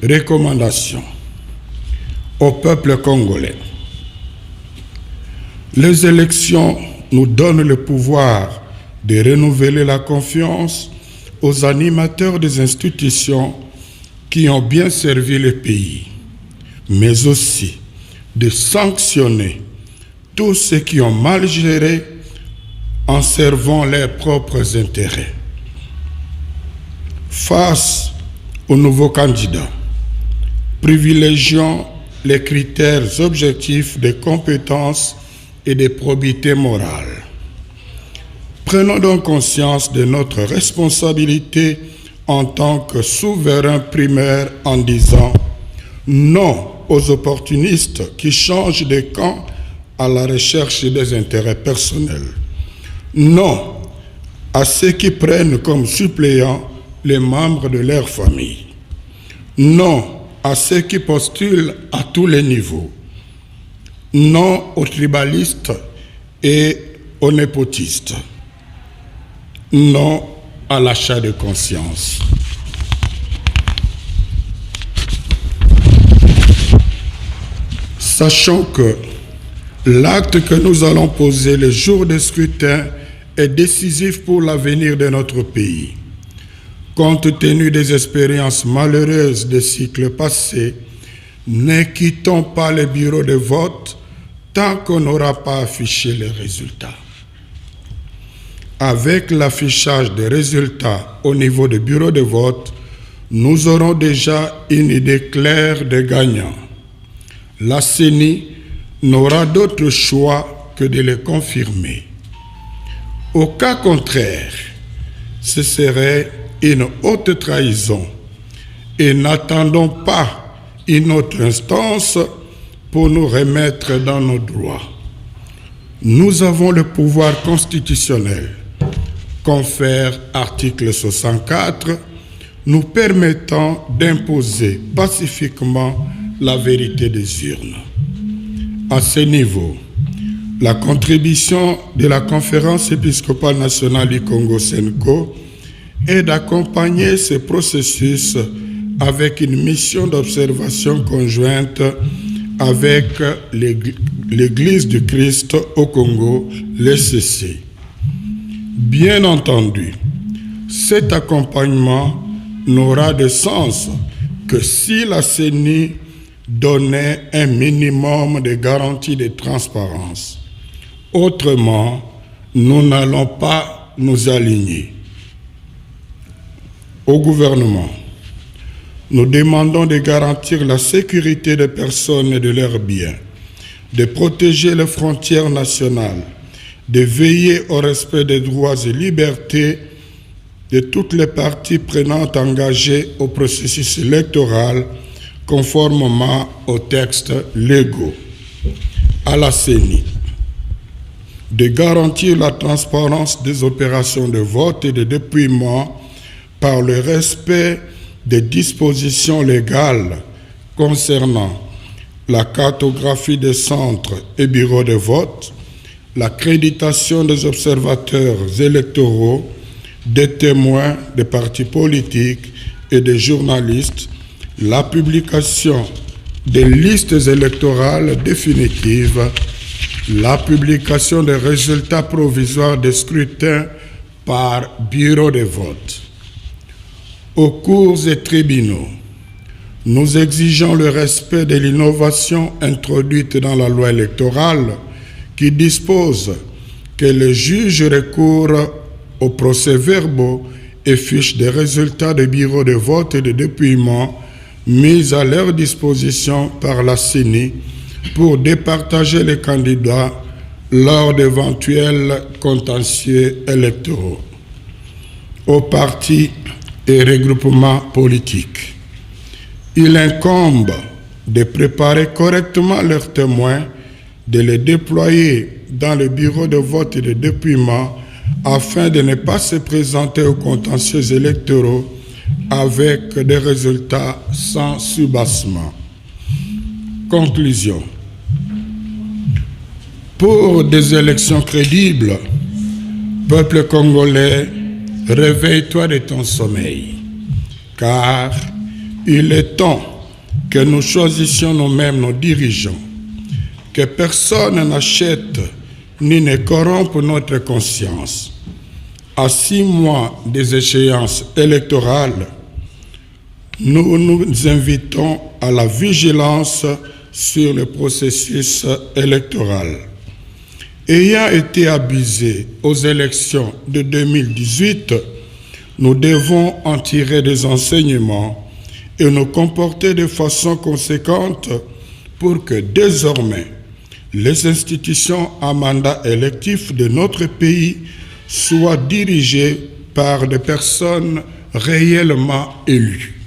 Recommandations au peuple congolais. Les élections nous donnent le pouvoir de renouveler la confiance aux animateurs des institutions qui ont bien servi le pays, mais aussi de sanctionner tous ceux qui ont mal géré en servant leurs propres intérêts. Face aux nouveaux candidats, privilégions les critères objectifs de compétences et de probité morale. Prenons donc conscience de notre responsabilité en tant que souverain primaire en disant non aux opportunistes qui changent de camp à la recherche des intérêts personnels. Non à ceux qui prennent comme suppléants les membres de leur famille. Non à ceux qui postulent à tous les niveaux. Non aux tribalistes et aux népotistes. Non à l'achat de conscience. Sachant que l'acte que nous allons poser le jour du scrutin est décisif pour l'avenir de notre pays. Compte tenu des expériences malheureuses des cycles passés, ne quittons pas les bureaux de vote tant qu'on n'aura pas affiché les résultats. Avec l'affichage des résultats au niveau des bureaux de vote, nous aurons déjà une idée claire des gagnants. La CENI n'aura d'autre choix que de les confirmer. Au cas contraire, ce serait une haute trahison et n'attendons pas une autre instance pour nous remettre dans nos droits. Nous avons le pouvoir constitutionnel, confère article 64, nous permettant d'imposer pacifiquement la vérité des urnes. À ce niveau, la contribution de la Conférence épiscopale nationale du Congo SENCO est d'accompagner ce processus avec une mission d'observation conjointe avec l'Église du Christ au Congo, l'ECC. Bien entendu, cet accompagnement n'aura de sens que si la CENI donnait un minimum de garanties de transparence. Autrement, nous n'allons pas nous aligner. Au gouvernement, nous demandons de garantir la sécurité des personnes et de leurs biens, de protéger les frontières nationales, de veiller au respect des droits et libertés de toutes les parties prenantes engagées au processus électoral conformément aux textes légaux. À la CENI, de garantir la transparence des opérations de vote et de dépouillement par le respect des dispositions légales concernant la cartographie des centres et bureaux de vote, l'accréditation des observateurs électoraux, des témoins des partis politiques et des journalistes, la publication des listes électorales définitives, la publication des résultats provisoires des scrutins par bureau de vote. Aux cours et tribunaux, nous exigeons le respect de l'innovation introduite dans la loi électorale qui dispose que les juges recourent aux procès-verbaux et fiches des résultats des bureaux de vote et de dépouillement mis à leur disposition par la CENI pour départager les candidats lors d'éventuels contentieux électoraux. Aux partis et regroupements politiques, il incombe de préparer correctement leurs témoins, de les déployer dans le bureau de vote et de dépouillement afin de ne pas se présenter aux contentieux électoraux avec des résultats sans soubassement. Conclusion. Pour des élections crédibles, peuple congolais, réveille-toi de ton sommeil, car Il est temps que nous choisissions nous-mêmes nos dirigeants, que personne n'achète ni ne corrompe notre conscience. À 6 mois des échéances électorales, nous nous invitons à la vigilance sur le processus électoral. Ayant été abusés aux élections de 2018, nous devons en tirer des enseignements et nous comporter de façon conséquente pour que désormais les institutions à mandat électif de notre pays soient dirigées par des personnes réellement élues.